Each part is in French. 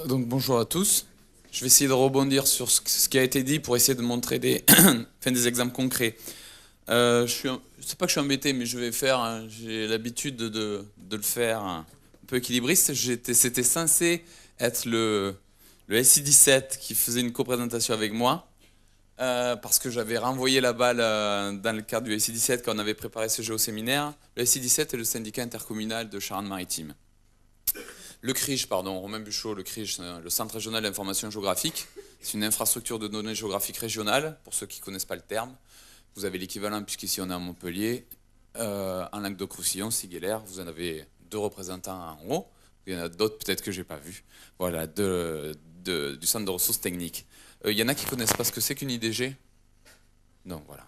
Donc bonjour à tous. Je vais essayer de rebondir sur ce qui a été dit pour essayer de montrer des exemples concrets. C'est pas que je suis embêté, mais je vais faire, j'ai l'habitude de le faire un peu équilibriste. C'était censé être le SI17 qui faisait une coprésentation avec moi, parce que j'avais renvoyé la balle dans le cadre du SI17 quand on avait préparé ce jeu au séminaire. Le SI17 est le syndicat intercommunal de Charente-Maritime. Le CRIGE, pardon, Romain Buchot, le CRIGE, le Centre régional d'information géographique, c'est une infrastructure de données géographiques régionales, pour ceux qui ne connaissent pas le terme. Vous avez l'équivalent, puisqu'ici on est à Montpellier, en Languedoc-Roussillon, Siguélère, vous en avez 2 représentants en haut, il y en a d'autres peut-être que je n'ai pas vu, voilà, du Centre de ressources techniques. Il y en a qui ne connaissent pas ce que c'est qu'une IDG? Non, voilà.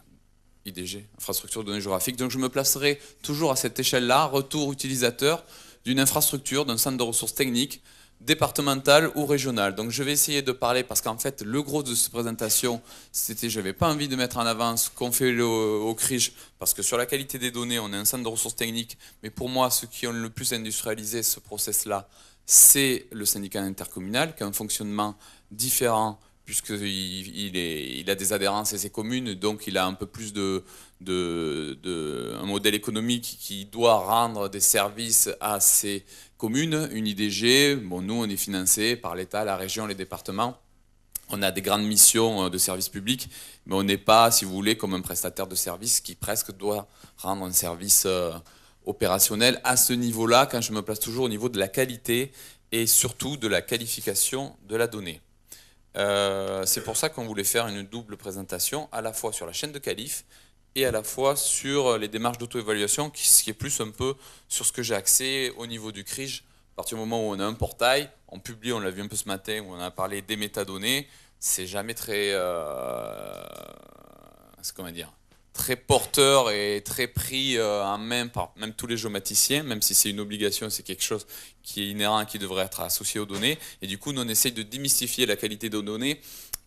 IDG, infrastructure de données géographiques. Donc je me placerai toujours à cette échelle-là, retour utilisateur d'une infrastructure, d'un centre de ressources techniques, départemental ou régional. Donc je vais essayer de parler, parce qu'en fait le gros de cette présentation, c'était, je n'avais pas envie de mettre en avant ce qu'on fait au CRIGE, parce que sur la qualité des données, on est un centre de ressources techniques, mais pour moi, ceux qui ont le plus industrialisé ce process-là, c'est le syndicat intercommunal, qui a un fonctionnement différent, puisqu'il a des adhérences et ses communes, donc il a un peu plus un modèle économique qui doit rendre des services à ses communes, une IDG. Bon, nous, on est financé par l'État, la région, les départements. On a des grandes missions de service public, mais on n'est pas, si vous voulez, comme un prestataire de service qui presque doit rendre un service opérationnel à ce niveau-là, quand je me place toujours au niveau de la qualité et surtout de la qualification de la donnée. C'est pour ça qu'on voulait faire une double présentation, à la fois sur la chaîne de qualif et à la fois sur les démarches d'auto-évaluation, qui est plus un peu sur ce que j'ai accès au niveau du CRIGE. À partir du moment où on a un portail, on publie, on l'a vu un peu ce matin, où on a parlé des métadonnées, c'est jamais très, comment dire, très porteur et très pris en main par même tous les géomaticiens, même si c'est une obligation, c'est quelque chose qui est inhérent, qui devrait être associé aux données. Et du coup, nous, on essaye de démystifier la qualité des données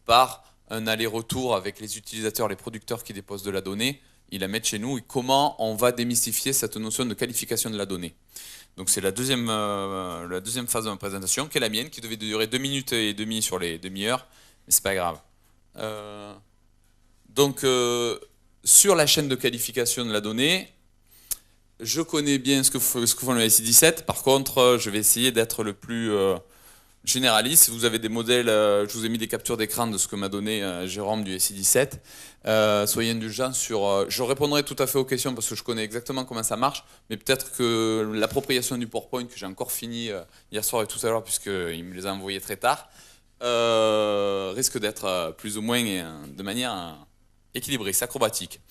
par un aller-retour avec les utilisateurs, les producteurs qui déposent de la donnée, ils la mettent chez nous, et comment on va démystifier cette notion de qualification de la donnée. Donc c'est la deuxième phase de ma présentation, qui est la mienne, qui devait durer 2 minutes et demie sur les demi-heures, mais c'est pas grave. Donc sur la chaîne de qualification de la donnée, je connais bien ce que font le SI17. Par contre, je vais essayer d'être le plus généraliste. Vous avez des modèles, je vous ai mis des captures d'écran de ce que m'a donné Jérôme du SI17. Soyez indulgents sur... je répondrai tout à fait aux questions parce que je connais exactement comment ça marche, mais peut-être que l'appropriation du PowerPoint, que j'ai encore fini hier soir et tout à l'heure, puisqu'il me les a envoyés très tard, risque d'être plus ou moins de manière équilibrée, acrobatique.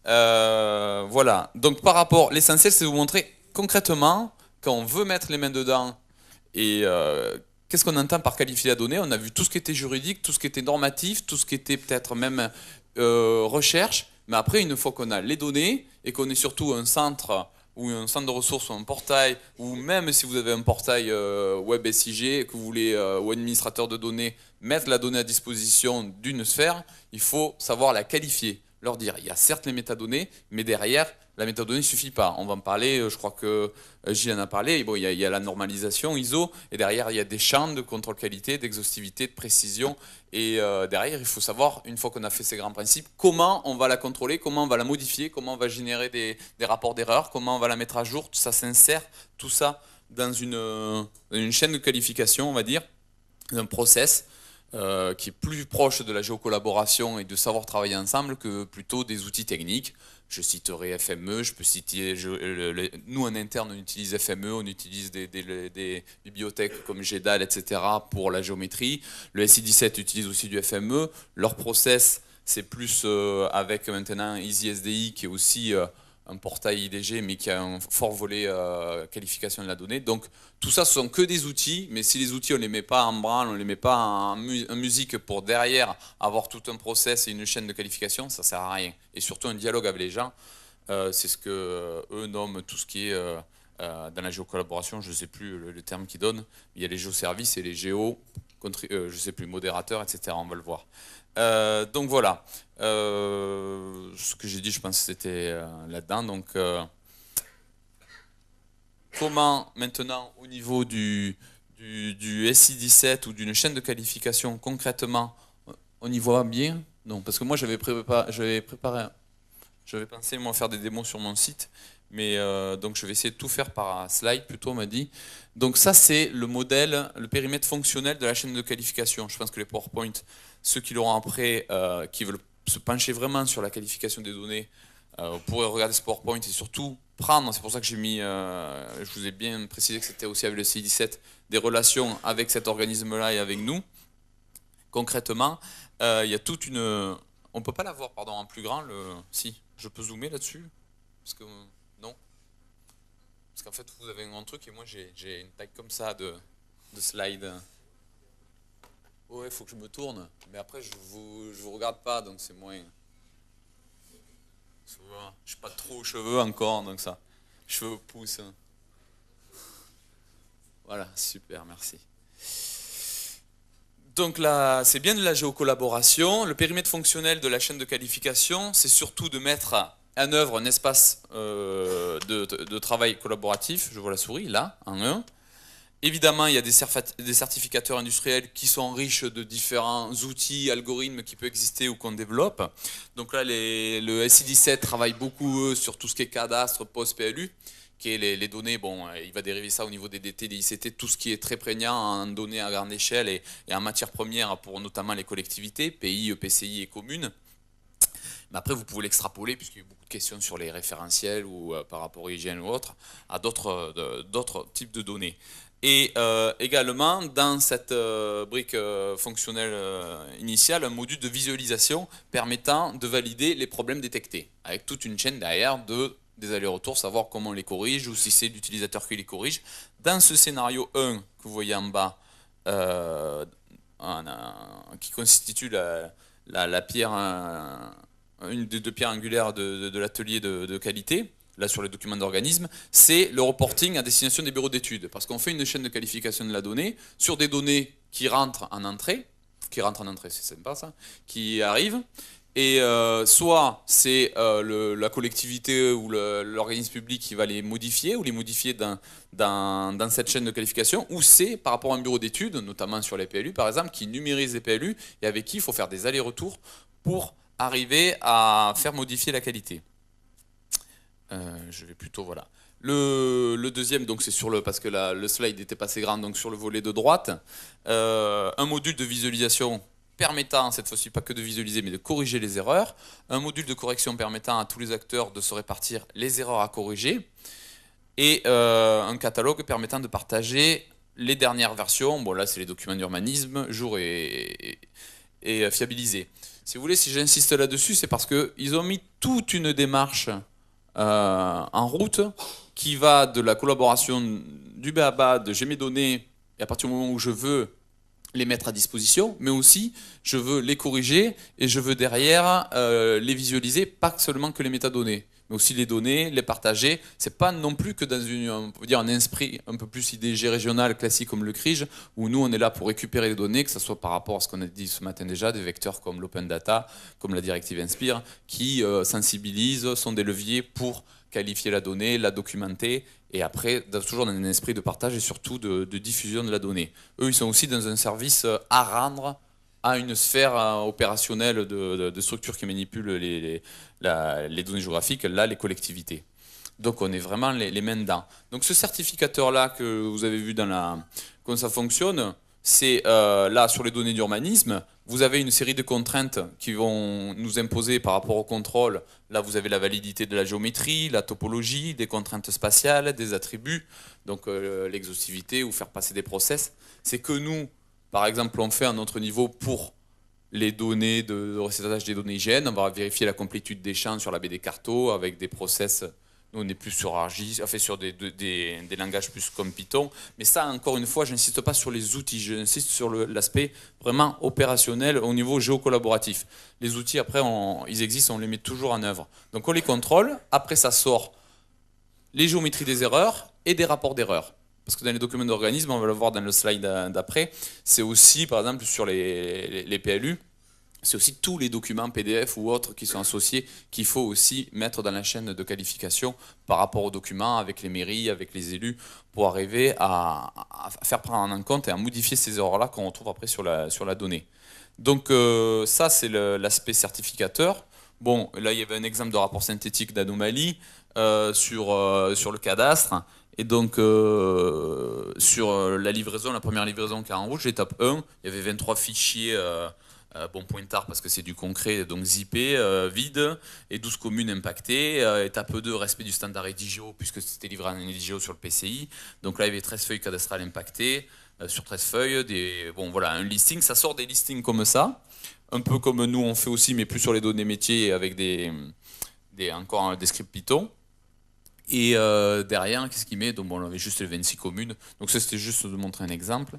Voilà, donc par rapport, l'essentiel c'est de vous montrer concrètement, quand on veut mettre les mains dedans, et qu'est-ce qu'on entend par qualifier la donnée. On a vu tout ce qui était juridique, tout ce qui était normatif, tout ce qui était peut-être même recherche, mais après une fois qu'on a les données, et qu'on est surtout un centre, ou un centre de ressources, ou un portail, ou même si vous avez un portail web SIG, et que vous voulez, ou administrateur de données, mettre la donnée à disposition d'une sphère, il faut savoir la qualifier, leur dire, il y a certes les métadonnées, mais derrière, la métadonnée ne suffit pas. On va en parler, je crois que Gilles en a parlé, bon, il y a la normalisation ISO, et derrière, il y a des champs de contrôle qualité, d'exhaustivité, de précision, et derrière, il faut savoir, une fois qu'on a fait ces grands principes, comment on va la contrôler, comment on va la modifier, comment on va générer des rapports d'erreur, comment on va la mettre à jour, tout ça s'insère, tout ça dans une chaîne de qualification, on va dire, un process qui est plus proche de la géocollaboration et de savoir travailler ensemble que plutôt des outils techniques. Je citerai FME, je peux citer, nous en interne on utilise FME, on utilise des bibliothèques comme GEDAL, etc. pour la géométrie. Le SI17 utilise aussi du FME. Leur process, c'est plus avec maintenant EasySDI qui est aussi un portail IDG, mais qui a un fort volet qualification de la donnée. Donc tout ça, ce sont que des outils, mais si les outils, on ne les met pas en branle, on ne les met pas en musique pour derrière avoir tout un process et une chaîne de qualification, ça ne sert à rien. Et surtout un dialogue avec les gens, c'est ce que eux nomment tout ce qui est dans la géocollaboration, je ne sais plus le terme qu'ils donnent, il y a les géoservices et les je ne sais plus, modérateurs, etc. On va le voir. Donc voilà, ce que j'ai dit, je pense que c'était là-dedans. Donc, comment maintenant, au niveau du SI17 ou d'une chaîne de qualification concrètement, on y voit bien? Non, parce que moi j'avais pensé moi faire des démos sur mon site, mais donc je vais essayer de tout faire par slide plutôt, on m'a dit. Donc ça c'est le modèle, le périmètre fonctionnel de la chaîne de qualification. Je pense que les PowerPoint, ceux qui l'auront après, qui veulent se pencher vraiment sur la qualification des données, vous pourrez regarder ce PowerPoint et surtout prendre, c'est pour ça que j'ai mis, je vous ai bien précisé que c'était aussi avec le CI17, des relations avec cet organisme-là et avec nous. Concrètement, il y a toute une... On ne peut pas la voir, pardon, en plus grand, si, je peux zoomer là-dessus? Parce que... Non. Parce qu'en fait, vous avez un truc et moi j'ai une taille comme ça de slide. Ouais, il faut que je me tourne, mais après je vous regarde pas, donc c'est moins... Je suis pas trop aux cheveux encore, donc ça. Cheveux poussent. Voilà, super, merci. Donc là, c'est bien de la géocollaboration. Le périmètre fonctionnel de la chaîne de qualification, c'est surtout de mettre en œuvre un espace de travail collaboratif. Je vois la souris là, en 1. Évidemment, il y a des certificateurs industriels qui sont riches de différents outils, algorithmes qui peuvent exister ou qu'on développe. Donc là, le SI17 travaille beaucoup sur tout ce qui est cadastre, post-PLU, qui est les données, bon, il va dériver ça au niveau des DT, des ICT, tout ce qui est très prégnant en données à grande échelle et en matière première pour notamment les collectivités, pays, EPCI et communes. Mais après, vous pouvez l'extrapoler, puisqu'il y a eu beaucoup de questions sur les référentiels ou par rapport aux hygiène ou autres, à d'autres types de données. Et également, dans cette brique fonctionnelle initiale, un module de visualisation permettant de valider les problèmes détectés, avec toute une chaîne derrière des allers-retours, savoir comment on les corrige ou si c'est l'utilisateur qui les corrige. Dans ce scénario 1 que vous voyez en bas, qui constitue la pierre, une des deux pierres angulaires de l'atelier de qualité, là sur les documents d'organisme, c'est le reporting à destination des bureaux d'études. Parce qu'on fait une chaîne de qualification de la donnée sur des données qui rentrent en entrée, c'est sympa ça, qui arrivent. Et soit c'est la collectivité ou l'organisme public qui va les modifier ou les modifier dans cette chaîne de qualification, ou c'est par rapport à un bureau d'études, notamment sur les PLU par exemple, qui numérise les PLU et avec qui il faut faire des allers-retours pour arriver à faire modifier la qualité. Je vais plutôt, voilà. Le deuxième, donc c'est sur parce que le slide était pas assez grand, donc sur le volet de droite, un module de visualisation permettant, cette fois-ci pas que de visualiser, mais de corriger les erreurs, un module de correction permettant à tous les acteurs de se répartir les erreurs à corriger, et un catalogue permettant de partager les dernières versions, bon là c'est les documents d'urbanisme, jour et fiabilisés. Si vous voulez, si j'insiste là-dessus, c'est parce qu'ils ont mis toute une démarche en route qui va de la collaboration du BABA, de j'ai mes données, et à partir du moment où je veux les mettre à disposition, mais aussi je veux les corriger et je veux derrière les visualiser, pas seulement que les métadonnées, mais aussi les données, les partager. C'est pas non plus que dans on peut dire un esprit un peu plus IDG régional classique comme le CRIJ, où nous on est là pour récupérer les données, que ce soit par rapport à ce qu'on a dit ce matin déjà, des vecteurs comme l'open data, comme la directive Inspire, qui sensibilisent, sont des leviers pour qualifier la donnée, la documenter, et après, toujours dans un esprit de partage et surtout de diffusion de la donnée. Eux, ils sont aussi dans un service à rendre à une sphère opérationnelle de structures qui manipulent les données géographiques, là, les collectivités. Donc, on est vraiment les mains dedans. Donc, ce certificateur-là que vous avez vu comment ça fonctionne, c'est là, sur les données d'urbanisme, vous avez une série de contraintes qui vont nous imposer par rapport au contrôle. Là, vous avez la validité de la géométrie, la topologie, des contraintes spatiales, des attributs, donc l'exhaustivité ou faire passer des process. C'est que nous, par exemple, on fait à notre niveau pour les données de recettage des données IGN. On va vérifier la complétude des champs sur la BD Carto avec des process. Nous, on est plus sur ArcGIS, enfin sur des langages plus comme Python. Mais ça, encore une fois, je n'insiste pas sur les outils, j'insiste sur l'aspect vraiment opérationnel au niveau géocollaboratif. Les outils, après, ils existent, on les met toujours en œuvre. Donc on les contrôle, après ça sort les géométries des erreurs et des rapports d'erreurs. Parce que dans les documents d'organisme, on va le voir dans le slide d'après, c'est aussi, par exemple, sur les PLU, c'est aussi tous les documents PDF ou autres qui sont associés qu'il faut aussi mettre dans la chaîne de qualification par rapport aux documents avec les mairies, avec les élus, pour arriver à faire prendre en compte et à modifier ces erreurs-là qu'on retrouve après sur la donnée. Donc ça, c'est l'aspect certificateur. Bon, là, il y avait un exemple de rapport synthétique d'anomalie sur le cadastre. Et donc, sur la livraison, la première livraison qui est en rouge, l'étape 1, il y avait 23 fichiers bon pointard parce que c'est du concret, donc zippé, vide, et 12 communes impactées. Étape 2, respect du standard EDIGEO, puisque c'était livré en EDIGEO sur le PCI. Donc là, il y avait 13 feuilles cadastrales impactées, sur 13 feuilles. Bon, voilà, un listing, ça sort des listings comme ça, un peu comme nous on fait aussi, mais plus sur les données métiers, avec encore des scripts Python. Et derrière, qu'est-ce qu'il met? Donc bon, on avait juste les 26 communes. Donc ça, c'était juste de montrer un exemple.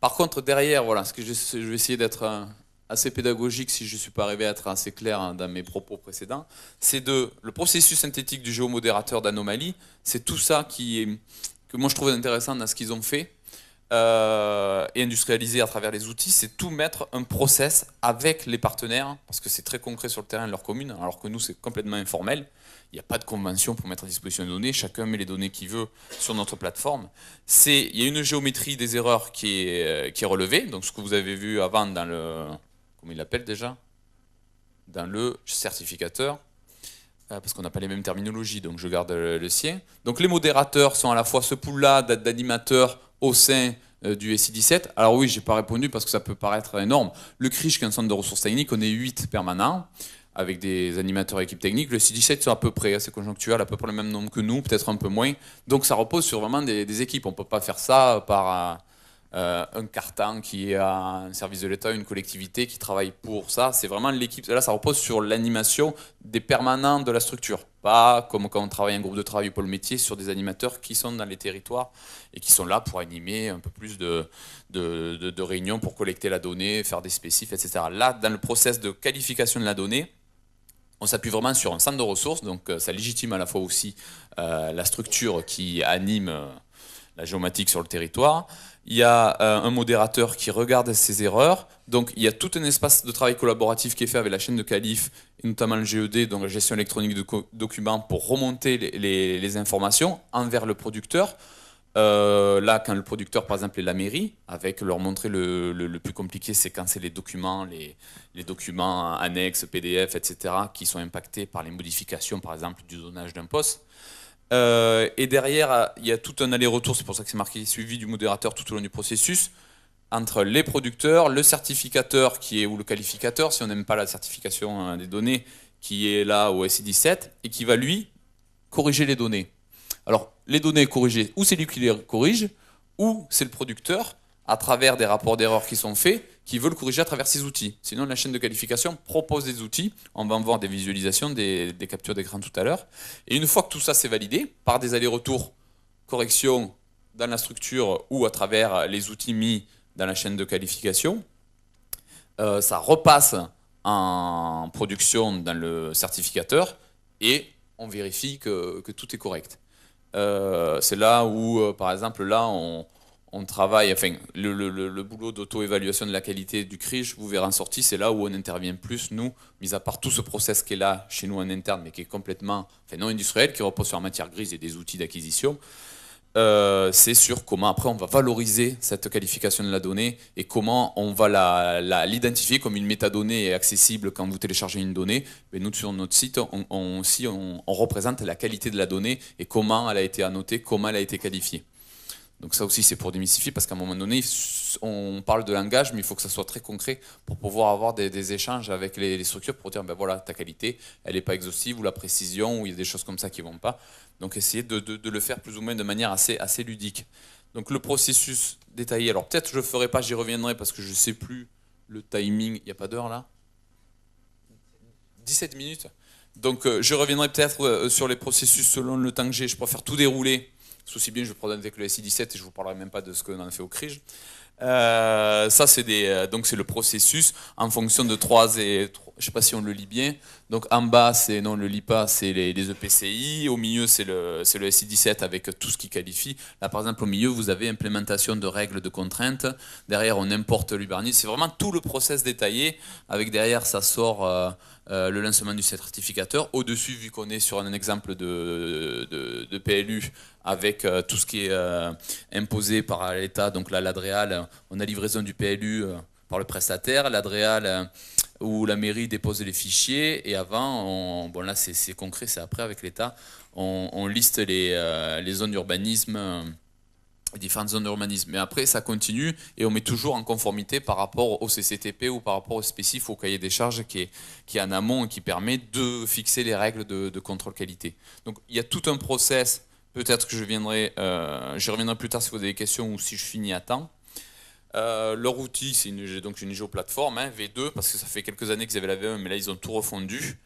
Par contre, derrière, voilà, ce que je vais essayer d'être assez pédagogique si je ne suis pas arrivé à être assez clair dans mes propos précédents, c'est le processus synthétique du géomodérateur d'anomalie, c'est tout ça que moi je trouve intéressant dans ce qu'ils ont fait et industrialisé à travers les outils, c'est tout mettre un process avec les partenaires, parce que c'est très concret sur le terrain de leur commune, alors que nous c'est complètement informel. Il n'y a pas de convention pour mettre à disposition des données, chacun met les données qu'il veut sur notre plateforme. Il y a une géométrie des erreurs qui est relevée, donc ce que vous avez vu avant dans comment il l'appelle déjà? Dans le certificateur, parce qu'on n'a pas les mêmes terminologies, donc je garde le sien. Donc les modérateurs sont à la fois ce pool-là d'animateurs au sein du SI17. Alors oui, j'ai pas répondu parce que ça peut paraître énorme. Le CRIJ, qui est un centre de ressources techniques, on est 8 permanents, avec des animateurs équipe technique. Le SI17 sont à peu près, assez conjonctuel, à peu près le même nombre que nous, peut-être un peu moins. Donc ça repose sur vraiment des équipes. On ne peut pas faire ça par un cartan qui est un service de l'État, une collectivité qui travaille pour ça. C'est vraiment l'équipe. Là, ça repose sur l'animation des permanents de la structure. Pas comme quand on travaille en groupe de travail au pôle métier sur des animateurs qui sont dans les territoires et qui sont là pour animer un peu plus de réunions pour collecter la donnée, faire des spécifs, etc. Là, dans le process de qualification de la donnée, on s'appuie vraiment sur un centre de ressources, donc ça légitime à la fois aussi la structure qui anime la géomatique sur le territoire. Il y a un modérateur qui regarde ces erreurs. Donc il y a tout un espace de travail collaboratif qui est fait avec la chaîne de qualif, et notamment le GED, donc la gestion électronique de documents, pour remonter les informations envers le producteur. Là, quand le producteur, par exemple, est la mairie, avec leur montrer le plus compliqué, c'est quand c'est les documents, les documents annexes, PDF, etc., qui sont impactés par les modifications, par exemple, du zonage d'un poste. Et derrière, il y a tout un aller-retour, c'est pour ça que c'est marqué suivi du modérateur tout au long du processus, entre les producteurs, le certificateur ou le qualificateur, si on n'aime pas la certification des données, qui est là au SI17, et qui va, lui, corriger les données. Alors, les données corrigées, ou c'est lui qui les corrige, ou c'est le producteur, à travers des rapports d'erreurs qui sont faits, qui veut le corriger à travers ses outils. Sinon, la chaîne de qualification propose des outils. On va en voir des visualisations, des captures d'écran tout à l'heure. Et une fois que tout ça s'est validé, par des allers-retours, correction dans la structure ou à travers les outils mis dans la chaîne de qualification, ça repasse en production dans le certificateur et on vérifie que tout est correct. C'est là où, par exemple, là, on travaille, enfin, le boulot d'auto-évaluation de la qualité du CRIJ, vous verrez en sortie, c'est là où on intervient plus, nous, mis à part tout ce process qui est là, chez nous en interne, mais qui est complètement, enfin, non industriel, qui repose sur la matière grise et des outils d'acquisition. C'est sur comment après on va valoriser cette qualification de la donnée et comment on va l'identifier comme une métadonnée accessible quand vous téléchargez une donnée. Mais nous, sur notre site, on représente la qualité de la donnée et comment elle a été annotée, comment elle a été qualifiée. Donc ça aussi, c'est pour démystifier, parce qu'à un moment donné, on parle de langage, mais il faut que ça soit très concret pour pouvoir avoir des échanges avec les structures pour dire, ben voilà, ta qualité, elle n'est pas exhaustive, ou la précision, ou il y a des choses comme ça qui ne vont pas. Donc essayer de le faire plus ou moins de manière assez ludique. Donc le processus détaillé, alors peut-être je ne le ferai pas, j'y reviendrai, parce que je ne sais plus le timing, il n'y a pas d'heure là? 17 minutes. Donc je reviendrai peut-être sur les processus selon le temps que j'ai, je préfère tout dérouler. Aussi bien, je vais prendre avec le SI17 et je ne vous parlerai même pas de ce qu'on a fait au CRIJ. Ça, donc c'est le processus en fonction de je sais pas si on le lit bien. Donc en bas, non, on le lit pas, c'est les EPCI. Au milieu, c'est le SI17 avec tout ce qui qualifie. Là, par exemple, au milieu, vous avez implémentation de règles de contraintes. Derrière, on importe l'urbanisme. C'est vraiment tout le process détaillé. Avec derrière, ça sort le lancement du certificateur. Au-dessus, vu qu'on est sur un exemple de PLU, avec tout ce qui est imposé par l'État, donc là, l'ADREAL, on a livraison du PLU par le prestataire, l'ADREAL où la mairie dépose les fichiers, et avant, bon là c'est concret, c'est après avec l'État, on liste les zones d'urbanisme, les différentes zones d'urbanisme. Mais après, ça continue et on met toujours en conformité par rapport au CCTP ou par rapport au spécif, au cahier des charges qui est en amont et qui permet de fixer les règles de contrôle qualité. Donc il y a tout un process, peut-être que j'y reviendrai plus tard si vous avez des questions ou si je finis à temps. Leur outil, c'est donc une géoplateforme, hein, V2, parce que ça fait quelques années qu'ils avaient la V1, mais là ils ont tout refondu.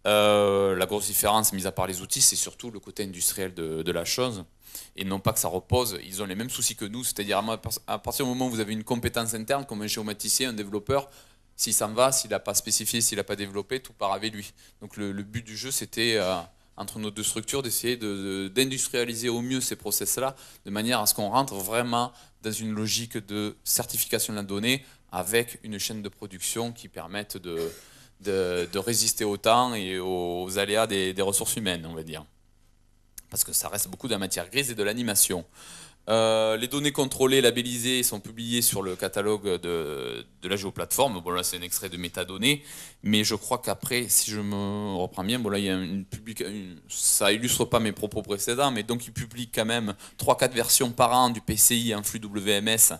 La grosse différence, mis à part les outils, c'est surtout le côté industriel de la chose. Et non pas que ça repose, ils ont les mêmes soucis que nous, c'est-à-dire à partir du moment où vous avez une compétence interne, comme un géomaticien, un développeur, s'il s'en va, s'il n'a pas spécifié, s'il n'a pas développé, tout part avec lui. Donc le but du jeu, c'était, entre nos deux structures, d'essayer d'industrialiser au mieux ces process-là, de manière à ce qu'on rentre vraiment dans une logique de certification de la donnée, avec une chaîne de production qui permette de résister au temps et aux aléas des ressources humaines, on va dire. Parce que ça reste beaucoup de la matière grise et de l'animation. Les données contrôlées, labellisées sont publiées sur le catalogue de la géoplateforme. Bon là c'est un extrait de métadonnées, mais je crois qu'après, si je me reprends bien, bon là il y a ça illustre pas mes propos précédents, mais donc ils publient quand même 3-4 versions par an du PCI en flux WMS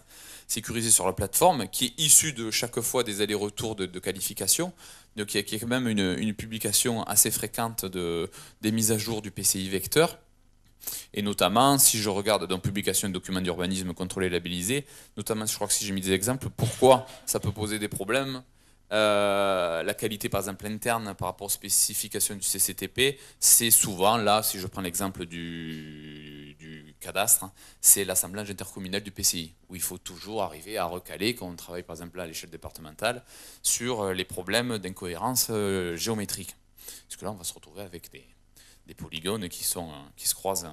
sécurisé sur la plateforme, qui est issu de chaque fois des allers-retours de qualification. Donc il y a quand même une publication assez fréquente des mises à jour du PCI vecteur. Et notamment, si je regarde dans publication de documents d'urbanisme contrôlés et labellisés, notamment, je crois que si j'ai mis des exemples, pourquoi ça peut poser des problèmes. La qualité, par exemple, interne par rapport aux spécifications du CCTP, c'est souvent, là, si je prends l'exemple du cadastre, hein, c'est l'assemblage intercommunal du PCI, où il faut toujours arriver à recaler, quand on travaille, par exemple, là, à l'échelle départementale, sur les problèmes d'incohérence géométrique. Parce que là, on va se retrouver avec des polygones qui se croisent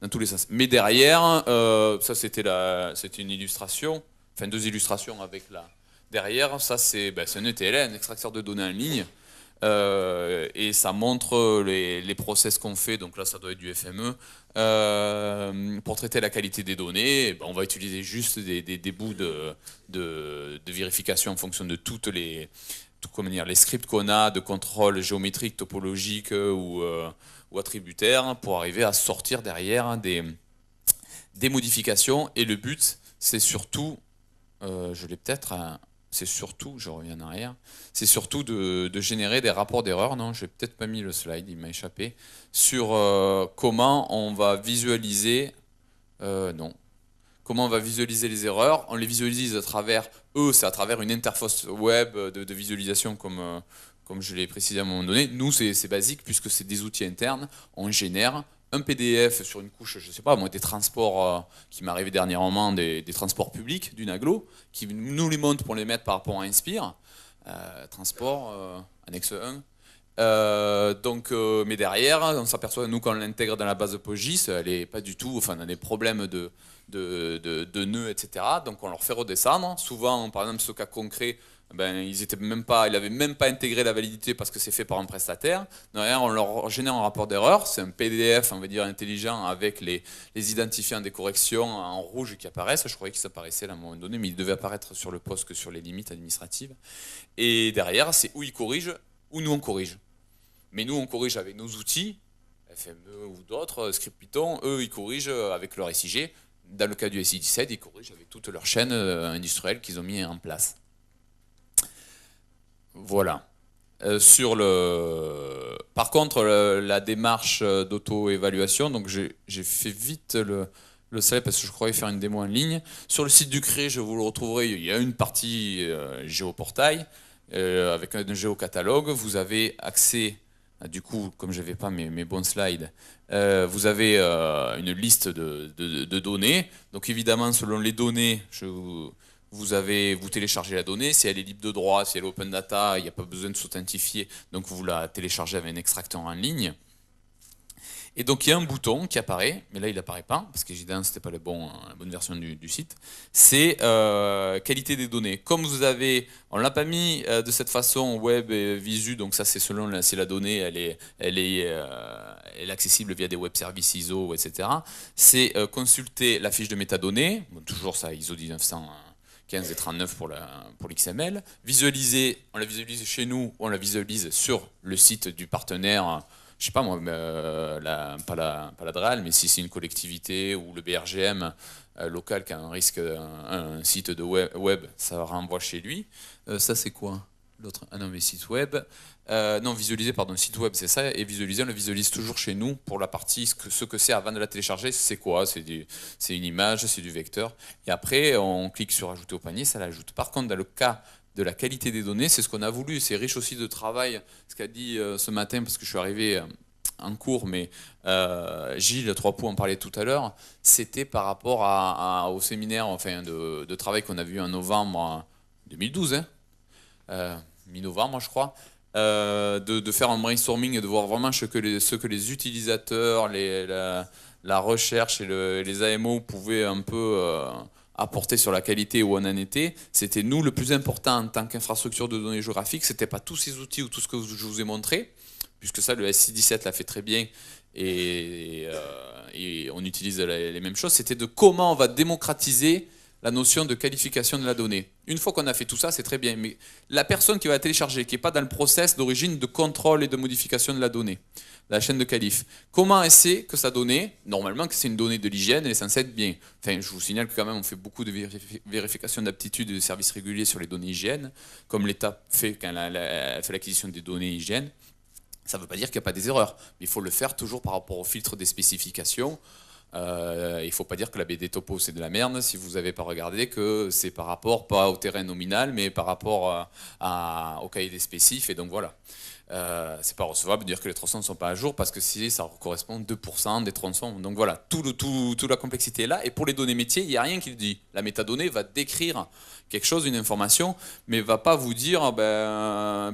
dans tous les sens. Mais derrière, ça c'était une illustration, enfin 2 illustrations avec derrière, ça c'est un ETL, un extracteur de données en ligne, et ça montre les process qu'on fait, donc là ça doit être du FME, pour traiter la qualité des données. On va utiliser juste des bouts de vérification en fonction de toutes les scripts qu'on a de contrôle géométrique, topologique ou attributaire, pour arriver à sortir derrière des modifications. Et le but, c'est surtout, je reviens en arrière, c'est surtout de générer des rapports d'erreur. Non, j'ai peut-être pas mis le slide, il m'a échappé, sur comment on va visualiser, comment on va visualiser les erreurs. On les visualise à travers, c'est à travers une interface web de visualisation comme je l'ai précisé à un moment donné. Nous, c'est basique, puisque c'est des outils internes. On génère un PDF sur une couche, je ne sais pas, moi, des transports qui m'arrivaient dernièrement, des transports publics d'une agglo, qui nous les montent pour les mettre par rapport à Inspire. Transport, annexe 1. Mais derrière, on s'aperçoit, nous, quand on l'intègre dans la base de PostGIS, elle n'est pas du tout, enfin, on a des problèmes de nœuds, etc. Donc on leur fait redescendre. Souvent, par exemple, ce cas concret, ils n'avaient même pas intégré la validité parce que c'est fait par un prestataire. Derrière, on leur génère un rapport d'erreur. C'est un PDF, on va dire, intelligent, avec les identifiants des corrections en rouge qui apparaissent. Je croyais qu'ils apparaissaient à un moment donné, mais ils devaient apparaître sur le poste que sur les limites administratives. Et derrière, c'est où ils corrigent, où nous on corrige. Mais nous, on corrige avec nos outils, FME ou d'autres, script Python. Eux, ils corrigent avec leur SIG. Dans le cas du SI17, ils corrigent avec toute leur chaîne industrielle qu'ils ont mis en place. Voilà. Par contre, la démarche d'auto-évaluation, donc j'ai fait vite le slide parce que je croyais faire une démo en ligne. Sur le site du CRE, je vous le retrouverai, il y a une partie géoportail avec un géocatalogue. Vous avez accès Du coup, comme je n'avais pas mes bons slides, vous avez une liste de données. Donc évidemment, selon les données, vous téléchargez la donnée. Si elle est libre de droit, si elle est open data, il n'y a pas besoin de s'authentifier. Donc vous la téléchargez avec un extracteur en ligne. Et donc il y a un bouton qui apparaît, mais là il n'apparaît pas, parce qu'évidemment c'était pas la bonne version du site, c'est qualité des données. Comme on l'a pas mis de cette façon web et visu, donc ça c'est selon si la donnée elle est accessible via des web services ISO, etc. C'est consulter la fiche de métadonnées, bon, toujours ça ISO 1915 et 39 pour l'XML, visualiser, on la visualise chez nous, on la visualise sur le site du partenaire. Je sais pas moi, pas la DREAL, mais si c'est une collectivité ou le BRGM local qui a un risque, un site de web, ça renvoie chez lui. Ça c'est quoi l'autre? Ah non, mais site web. Non, visualiser, pardon, site web c'est ça, et visualiser, on le visualise toujours chez nous pour la partie, ce que c'est avant de la télécharger, c'est quoi? C'est une image, c'est du vecteur. Et après, on clique sur ajouter au panier, ça l'ajoute. Par contre, dans le cas de la qualité des données, c'est ce qu'on a voulu, c'est riche aussi de travail, ce qu'a dit ce matin, parce que je suis arrivé en cours, mais Gilles Troispoux en parlait tout à l'heure, c'était par rapport au séminaire enfin, de travail qu'on a vu en novembre 2012, mi-novembre je crois, de faire un brainstorming et de voir vraiment ce que les utilisateurs, la recherche et les AMO pouvaient un peu apporter sur la qualité où on en était. C'était nous le plus important en tant qu'infrastructure de données géographiques, c'était pas tous ces outils ou tout ce que je vous ai montré, puisque ça le SI17 l'a fait très bien et on utilise les mêmes choses, c'était de comment on va démocratiser la notion de qualification de la donnée. Une fois qu'on a fait tout ça, c'est très bien, mais la personne qui va télécharger, qui n'est pas dans le process d'origine de contrôle et de modification de la donnée, la chaîne de qualif, comment elle sait que sa donnée, normalement que c'est une donnée de l'hygiène, elle est censée être bien. Enfin, je vous signale que quand même on fait beaucoup de vérification d'aptitude et de services réguliers sur les données hygiène, comme l'État fait quand elle fait l'acquisition des données hygiène. Ça ne veut pas dire qu'il n'y a pas des erreurs, mais il faut le faire toujours par rapport au filtre des spécifications. Il ne faut pas dire que la BD Topo c'est de la merde si vous n'avez pas regardé que c'est par rapport, pas au terrain nominal, mais par rapport au cahier des spécifs, et donc voilà. C'est pas recevable de dire que les tronçons ne sont pas à jour parce que si ça correspond à 2% des tronçons. Donc voilà, toute la complexité est là. Et pour les données métiers, il n'y a rien qui le dit. La métadonnée va décrire quelque chose, une information, mais ne va pas vous dire,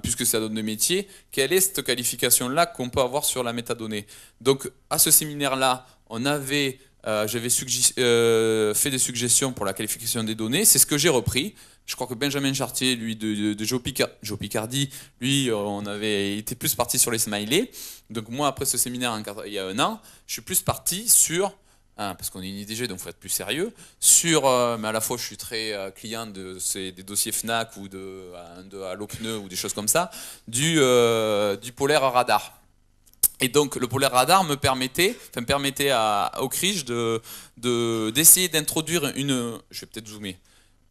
puisque c'est la donnée métier, quelle est cette qualification-là qu'on peut avoir sur la métadonnée. Donc à ce séminaire-là, j'avais fait des suggestions pour la qualification des données. C'est ce que j'ai repris. Je crois que Benjamin Chartier, lui, de GeoPicardie, lui, on avait été plus parti sur les smileys. Donc moi, après ce séminaire, il y a un an, je suis plus parti sur, parce qu'on est une IDG, donc il faut être plus sérieux, mais à la fois je suis très client des dossiers FNAC ou de Allopneu ou des choses comme ça, du polaire radar. Et donc le polaire radar me permettait au CRIJ d'essayer d'introduire je vais peut-être zoomer,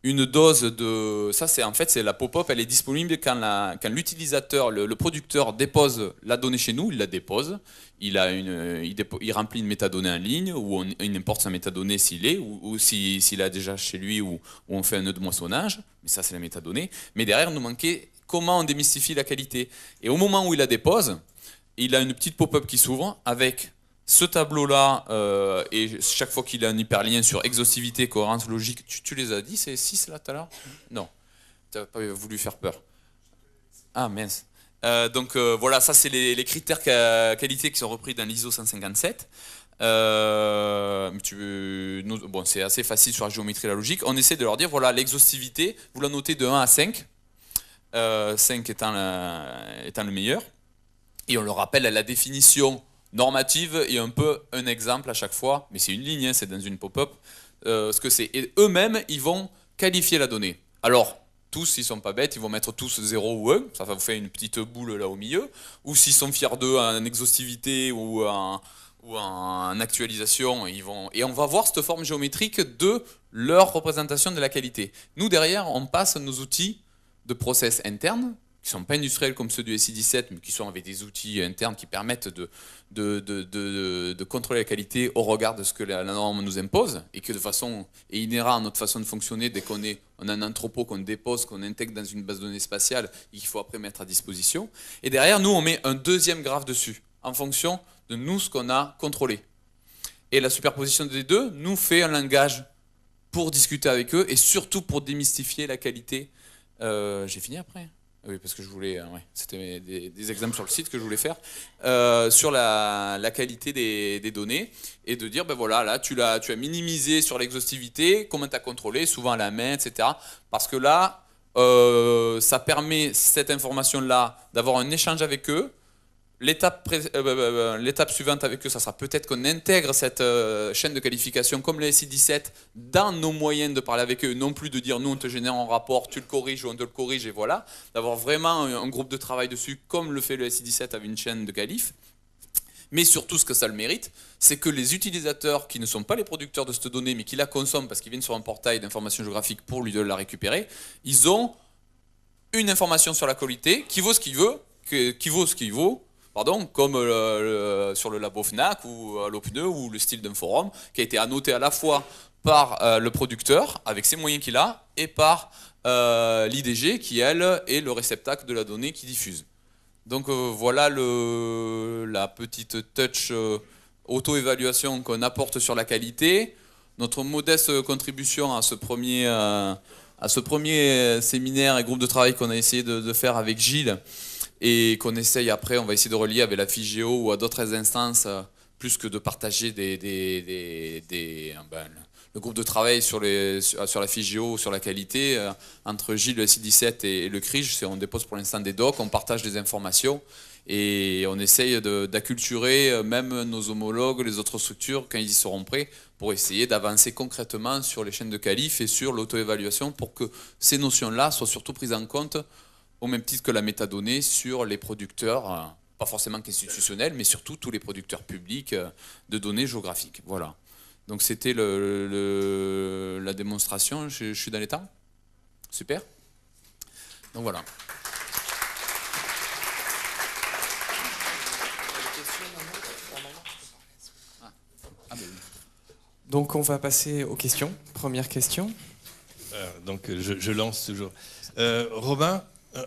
une dose de... Ça, c'est la pop-up, elle est disponible quand l'utilisateur, le producteur dépose la donnée chez nous, il la dépose, il remplit une métadonnée en ligne, ou il importe sa métadonnée s'il est, ou s'il a déjà chez lui, ou on fait un nœud de moissonnage, mais ça c'est la métadonnée. Mais derrière, il nous manquait comment on démystifie la qualité. Et au moment où il la dépose, il a une petite pop-up qui s'ouvre avec ce tableau-là, et chaque fois qu'il a un hyperlien sur exhaustivité, cohérence, logique, tu les as dit, c'est 6 là tout à l'heure? Non, tu n'as pas voulu faire peur. Ah mince. Donc voilà, ça c'est les critères qualité qui sont repris dans l'ISO 157. Bon, c'est assez facile sur la géométrie et la logique. On essaie de leur dire, voilà, l'exhaustivité, vous la notez de 1 à 5, 5 étant le meilleur. Et on leur rappelle la définition normative et un peu un exemple à chaque fois, mais c'est une ligne, hein, c'est dans une pop-up, ce que c'est. Et eux-mêmes, ils vont qualifier la donnée. Alors, tous, ils sont pas bêtes, ils vont mettre tous 0 ou 1, ça va vous faire une petite boule là au milieu, ou s'ils sont fiers d'eux en exhaustivité ou en actualisation, et on va voir cette forme géométrique de leur représentation de la qualité. Nous, derrière, on passe nos outils de process interne, qui ne sont pas industriels comme ceux du SI17, mais qui sont avec des outils internes qui permettent de contrôler la qualité au regard de ce que la norme nous impose, et que de façon est inhérent à notre façon de fonctionner dès on a un entrepôt qu'on dépose, qu'on intègre dans une base de données spatiale et qu'il faut après mettre à disposition. Et derrière, nous, on met un deuxième graphe dessus, en fonction de nous, ce qu'on a contrôlé. Et la superposition des deux nous fait un langage pour discuter avec eux et surtout pour démystifier la qualité. J'ai fini après ? Oui, parce que je voulais, ouais, c'était des exemples sur le site que je voulais faire, sur la qualité des données, et de dire, ben voilà, là, tu as minimisé sur l'exhaustivité, comment tu as contrôlé, souvent à la main, etc. Parce que là, ça permet, cette information-là, d'avoir un échange avec eux. L'étape suivante avec eux, ça sera peut-être qu'on intègre cette chaîne de qualification comme le SI17 dans nos moyens de parler avec eux, non plus de dire nous on te génère un rapport, tu le corriges ou on te le corrige et voilà, d'avoir vraiment un groupe de travail dessus comme le fait le SI17 avec une chaîne de qualif. Mais surtout, ce que ça le mérite, c'est que les utilisateurs qui ne sont pas les producteurs de cette donnée, mais qui la consomment parce qu'ils viennent sur un portail d'information géographique pour lui la récupérer, ils ont une information sur la qualité qui vaut ce qu'il veut, comme sur le labo FNAC ou l'OPNE ou le style d'un forum, qui a été annoté à la fois par le producteur, avec ses moyens qu'il a, et par l'IDG, qui, elle, est le réceptacle de la donnée qui diffuse. Donc voilà la petite touch auto-évaluation qu'on apporte sur la qualité. Notre modeste contribution à ce premier séminaire et groupe de travail qu'on a essayé de faire avec Gilles, et qu'on essaye après, on va essayer de relier avec la FIGEO ou à d'autres instances, plus que de partager le groupe de travail sur la FIGEO, sur la qualité, entre Gilles, le SI17 et le CRIJ, on dépose pour l'instant des docs, on partage des informations, et on essaye d'acculturer même nos homologues, les autres structures, quand ils y seront prêts, pour essayer d'avancer concrètement sur les chaînes de qualif et sur l'auto-évaluation, pour que ces notions-là soient surtout prises en compte au même titre que la métadonnée sur les producteurs, pas forcément institutionnels, mais surtout tous les producteurs publics de données géographiques. Voilà. Donc c'était la démonstration. Je suis dans les temps ? Super. Donc voilà. Donc on va passer aux questions. Première question. Donc je lance toujours. Robin,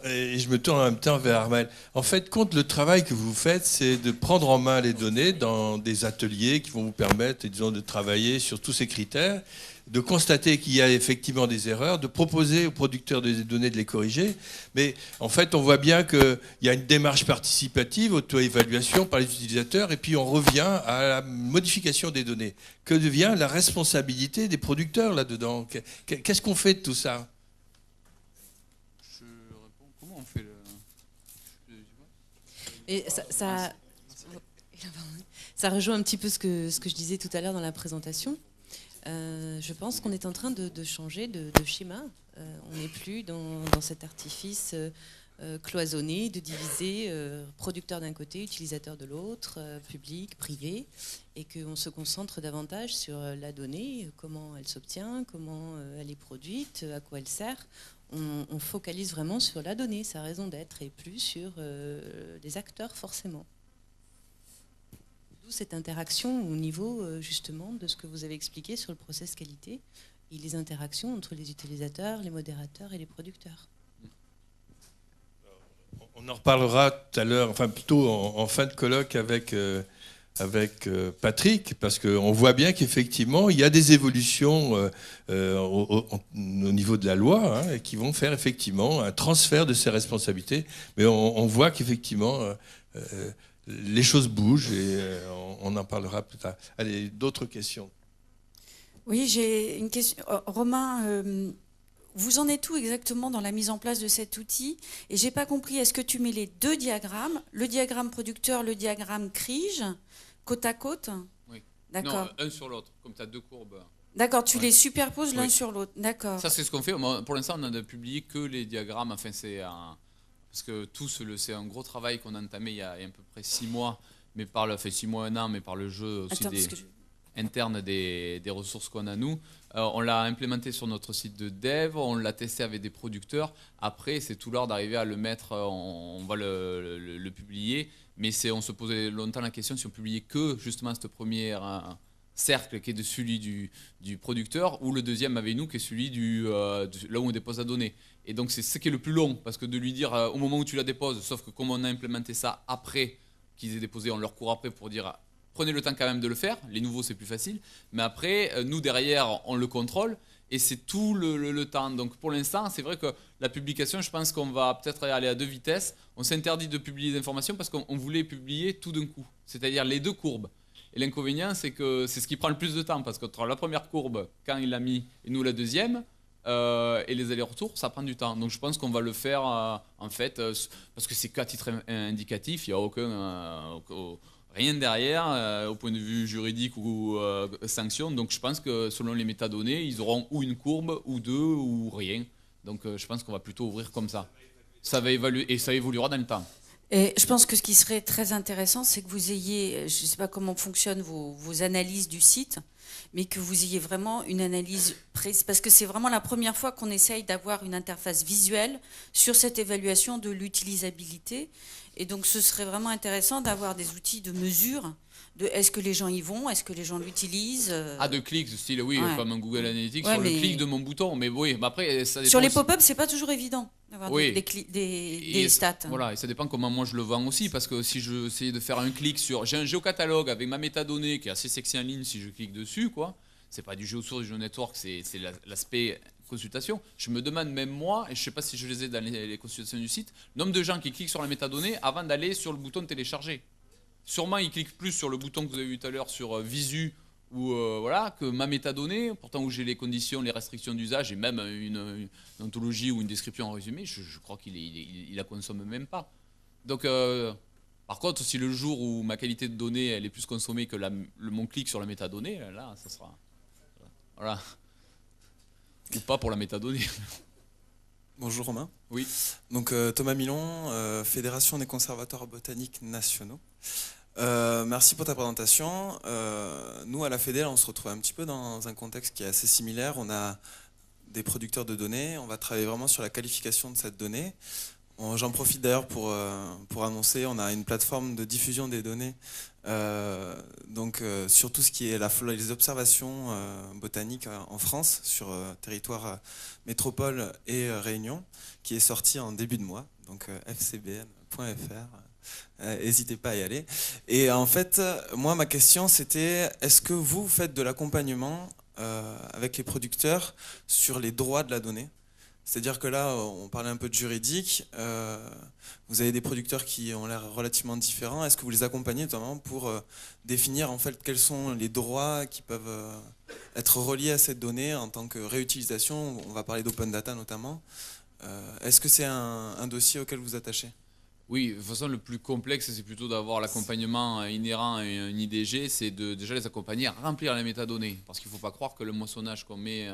et je me tourne en même temps vers Armel. En fait, le travail que vous faites, c'est de prendre en main les données dans des ateliers qui vont vous permettre, disons, de travailler sur tous ces critères, de constater qu'il y a effectivement des erreurs, de proposer aux producteurs des données de les corriger. Mais en fait, on voit bien qu'il y a une démarche participative, auto-évaluation par les utilisateurs, et puis on revient à la modification des données. Que devient la responsabilité des producteurs là-dedans ? Qu'est-ce qu'on fait de tout ça ? Et ça rejoint un petit peu ce que je disais tout à l'heure dans la présentation. Je pense qu'on est en train de changer de schéma. On n'est plus dans cet artifice cloisonné, de diviser producteurs d'un côté, utilisateurs de l'autre, public, privé, et qu'on se concentre davantage sur la donnée, comment elle s'obtient, comment elle est produite, à quoi elle sert. On focalise vraiment sur la donnée, sa raison d'être, et plus sur les acteurs forcément. D'où cette interaction au niveau justement de ce que vous avez expliqué sur le process qualité et les interactions entre les utilisateurs, les modérateurs et les producteurs. On en reparlera tout à l'heure, enfin plutôt en fin de colloque avec Patrick, parce qu'on voit bien qu'effectivement, il y a des évolutions au niveau de la loi, hein, qui vont faire effectivement un transfert de ces responsabilités. Mais on voit qu'effectivement, les choses bougent et on en parlera plus tard. Allez, d'autres questions ? Oui, j'ai une question. Romain, vous en êtes où exactement dans la mise en place de cet outil ? Et j'ai pas compris, est-ce que tu mets les deux diagrammes, le diagramme producteur, le diagramme CRIJ, côte à côte ? Oui. D'accord. Non, un sur l'autre, comme tu as deux courbes. D'accord, tu les superposes l'un Oui. sur l'autre. D'accord. Ça, c'est ce qu'on fait. Pour l'instant, on n'a publié que les diagrammes. Enfin, parce que c'est un gros travail qu'on a entamé il y a à peu près 6 mois, mais 6 mois, 1 an, mais par le jeu aussi. Attends, parce que interne des ressources qu'on a nous. On l'a implémenté sur notre site de dev, on l'a testé avec des producteurs. Après, c'est tout l'art d'arriver à le mettre, on va le publier. Mais on se posait longtemps la question si on publiait que justement ce premier cercle qui est de celui du producteur, ou le deuxième avec nous qui est celui là où on dépose la donnée. Et donc c'est ce qui est le plus long, parce que de lui dire au moment où tu la déposes, sauf que comme on a implémenté ça après qu'ils aient déposé, on leur court après pour dire prenez le temps quand même de le faire, les nouveaux c'est plus facile, mais après nous derrière on le contrôle et c'est tout le temps. Donc pour l'instant c'est vrai que la publication, je pense qu'on va peut-être aller à 2 vitesses. On s'interdit de publier des informations parce qu'on voulait publier tout d'un coup, c'est-à-dire les 2 courbes. Et l'inconvénient c'est que c'est ce qui prend le plus de temps, parce qu'entre la première courbe quand il l'a mis et nous la deuxième, et les allers-retours, ça prend du temps. Donc je pense qu'on va le faire en fait, parce que c'est qu'à titre indicatif, il n'y a rien derrière au point de vue juridique ou sanction. Donc je pense que selon les métadonnées, ils auront ou une courbe, ou 2, ou rien. Donc je pense qu'on va plutôt ouvrir comme ça. Ça va évaluer et ça évoluera dans le temps. Et je pense que ce qui serait très intéressant, c'est que vous ayez, je ne sais pas comment fonctionnent vos analyses du site, mais que vous ayez vraiment une analyse précise, parce que c'est vraiment la première fois qu'on essaye d'avoir une interface visuelle sur cette évaluation de l'utilisabilité. Et donc ce serait vraiment intéressant d'avoir des outils de mesure de est-ce que les gens y vont, est-ce que les gens l'utilisent. De clics, style oui, Ouais. comme un Google Analytics Ouais, sur le mais clic de mon bouton. Mais oui, mais après ça dépend. sur les aussi. pop-up, c'est pas toujours évident d'avoir Oui. des stats. Voilà, et ça dépend comment moi je le vends aussi, parce que si je essayais de faire un clic j'ai un géocatalogue avec ma métadonnée qui est assez sexy en ligne, si je clique dessus, quoi, c'est pas du géosource, du géonetwork, c'est l'aspect consultation. Je me demande même moi, et je sais pas si je les ai dans les consultations du site, le nombre de gens qui cliquent sur la métadonnée avant d'aller sur le bouton télécharger. Sûrement ils cliquent plus sur le bouton que vous avez vu tout à l'heure sur Visu ou voilà, que ma métadonnée, pourtant où j'ai les conditions, les restrictions d'usage et même une ontologie ou une description en résumé, je crois qu'il la consomme même pas. Donc par contre, si le jour où ma qualité de données elle est plus consommée que mon clic sur la métadonnée, là ça sera voilà. Ou pas pour la métadonnée. Bonjour Romain. Oui. Donc Thomas Milon, Fédération des conservateurs botaniques nationaux. Merci pour ta présentation. Nous à la Fédé, on se retrouve un petit peu dans un contexte qui est assez similaire. On a des producteurs de données, on va travailler vraiment sur la qualification de cette donnée. J'en profite d'ailleurs pour annoncer, on a une plateforme de diffusion des données sur tout ce qui est les observations botaniques en France, sur territoire métropole et Réunion, qui est sortie en début de mois, donc fcbn.fr. N'hésitez pas à y aller. Et en fait, moi, ma question, c'était, est-ce que vous faites de l'accompagnement avec les producteurs sur les droits de la donnée ? C'est-à-dire que là, on parlait un peu de juridique, vous avez des producteurs qui ont l'air relativement différents. Est-ce que vous les accompagnez notamment pour définir en fait quels sont les droits qui peuvent être reliés à cette donnée en tant que réutilisation ? On va parler d'open data notamment. Est-ce que c'est un dossier auquel vous attachez ? Oui, de toute façon, le plus complexe, c'est plutôt d'avoir l'accompagnement inhérent à un IDG, c'est de déjà les accompagner à remplir les métadonnées. Parce qu'il ne faut pas croire que le moissonnage qu'on met,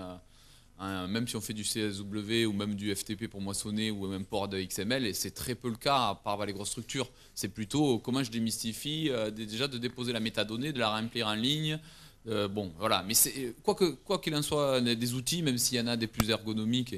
même si on fait du CSW ou même du FTP pour moissonner ou même port de XML, et c'est très peu le cas, à part les grosses structures. C'est plutôt comment je démystifie, déjà de déposer la métadonnée, de la remplir en ligne. Bon, voilà. Mais quoi qu'il en soit, des outils, même s'il y en a des plus ergonomiques,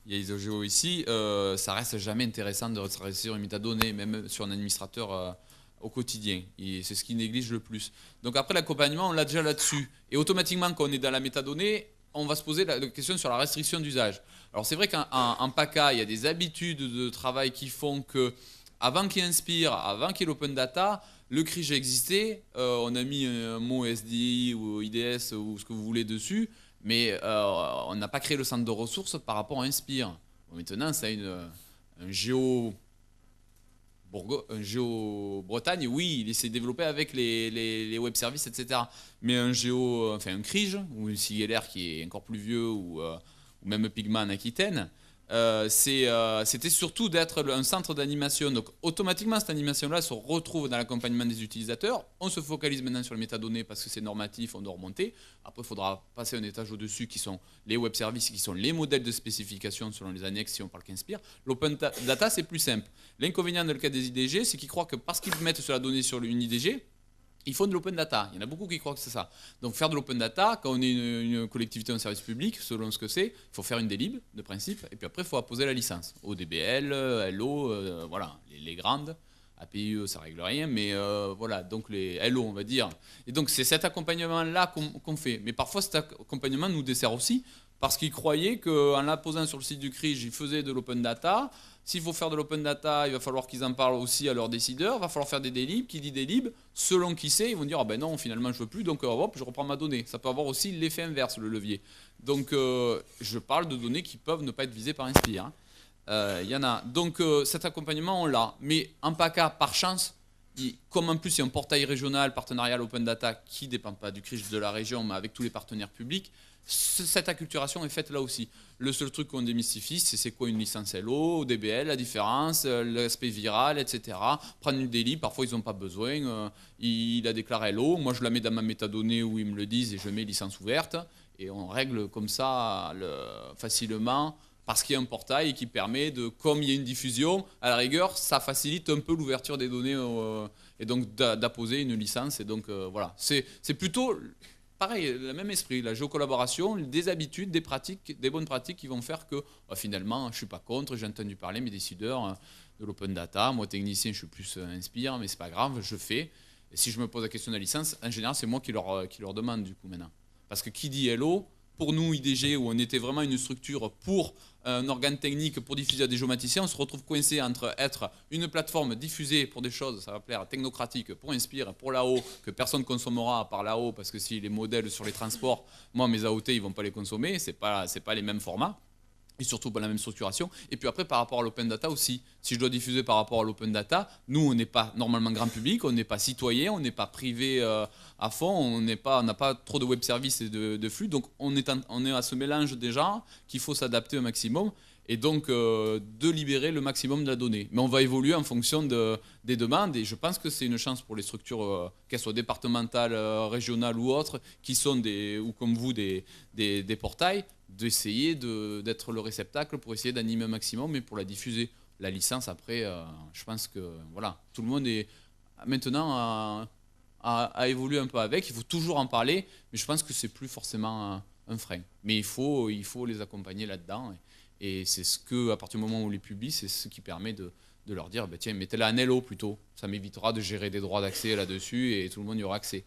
il y a Isogeo ici, ça reste jamais intéressant de travailler sur une métadonnée, même sur un administrateur au quotidien. Et c'est ce qui néglige le plus. Donc après l'accompagnement, on l'a déjà là-dessus. Et automatiquement, quand on est dans la métadonnée, on va se poser la question sur la restriction d'usage. Alors c'est vrai qu'en PACA, il y a des habitudes de travail qui font que, avant qu'il inspire, avant qu'il y ait l'open data, le CRIJ existait, on a mis un mot SDI ou IDS ou ce que vous voulez dessus, mais on n'a pas créé le centre de ressources par rapport à Inspire. Bon, maintenant, ça a un Bretagne, oui, il s'est développé avec les web services, etc. Mais un CRIJ, ou un CILR qui est encore plus vieux, ou même Pigma en Aquitaine, c'était surtout d'être un centre d'animation. Donc automatiquement, cette animation-là se retrouve dans l'accompagnement des utilisateurs. On se focalise maintenant sur les métadonnées parce que c'est normatif, on doit remonter. Après, il faudra passer un étage au-dessus qui sont les web services, qui sont les modèles de spécification selon les annexes si on parle qu'Inspire. L'open data, c'est plus simple. L'inconvénient dans le cas des IDG, c'est qu'ils croient que parce qu'ils mettent sur la donnée sur une IDG, Ils font de l'open data. Il y en a beaucoup qui croient que c'est ça. Donc faire de l'open data, quand on est une collectivité ou un service public, selon ce que c'est, il faut faire une délib de principe, et puis après il faut apposer la licence. ODBL, LO, voilà, les grandes. API, ça règle rien, mais voilà, donc les LO, on va dire. Et donc c'est cet accompagnement-là qu'on fait. Mais parfois cet accompagnement nous dessert aussi, parce qu'ils croyaient qu'en la posant sur le site du CRIJ, ils faisaient de l'open data. S'il faut faire de l'open data, il va falloir qu'ils en parlent aussi à leurs décideurs. Il va falloir faire des délibs. Qui dit délib, selon qui c'est, ils vont dire ah ben non, finalement je veux plus, donc hop, je reprends ma donnée. Ça peut avoir aussi l'effet inverse, le levier. Donc je parle de données qui peuvent ne pas être visées par Inspire. Il y en a. Donc cet accompagnement, on l'a. Mais en PACA, par chance, comme en plus il y a un portail régional partenarial Open Data qui ne dépend pas du CRIJ de la région, mais avec tous les partenaires publics, cette acculturation est faite là aussi. Le seul truc qu'on démystifie, c'est quoi une licence LO, DBL, la différence, l'aspect viral, etc. Prendre une délit, parfois ils n'ont pas besoin. Il a déclaré LO, moi je la mets dans ma métadonnée où ils me le disent et je mets licence ouverte. Et on règle comme ça facilement. Parce qu'il y a un portail qui permet de, comme il y a une diffusion, à la rigueur, ça facilite un peu l'ouverture des données et donc d'apposer une licence. Et donc voilà, c'est plutôt pareil, le même esprit, la géocollaboration, des habitudes, des pratiques, des bonnes pratiques qui vont faire que finalement, je ne suis pas contre, j'ai entendu parler mes décideurs de l'open data. Moi, technicien, je suis plus Inspire, mais ce n'est pas grave, je fais. Et si je me pose la question de la licence, en général, c'est moi qui leur demande du coup maintenant. Parce que qui dit LO, pour nous, IDG, où on était vraiment une structure pour un organe technique pour diffuser à des géomaticiens, on se retrouve coincé entre être une plateforme diffusée pour des choses, ça va plaire, technocratiques, pour Inspire, pour l'AO, que personne ne consommera à part l'AO, parce que si les modèles sur les transports, moi, mes AOT, ils ne vont pas les consommer, ce n'est pas les mêmes formats. Et surtout pas la même structuration. Et puis après, par rapport à l'open data aussi. Si je dois diffuser par rapport à l'open data, nous, on n'est pas normalement grand public, on n'est pas citoyen, on n'est pas privé à fond, on n'a pas trop de web services et de flux. Donc on est à ce mélange déjà qu'il faut s'adapter au maximum. Et donc de libérer le maximum de la donnée. Mais on va évoluer en fonction des demandes. Et je pense que c'est une chance pour les structures, qu'elles soient départementales, régionales ou autres, qui sont ou comme vous des portails, d'essayer d'être le réceptacle pour essayer d'animer un maximum, mais pour la diffuser. La licence, après, je pense que voilà, tout le monde est maintenant à évoluer un peu avec. Il faut toujours en parler, mais je pense que c'est plus forcément un frein. Mais il faut les accompagner là-dedans. Et c'est ce que, à partir du moment où on les publie, c'est ce qui permet de leur dire, bah, tiens, mettez-la en LO plutôt. Ça m'évitera de gérer des droits d'accès là-dessus et tout le monde y aura accès.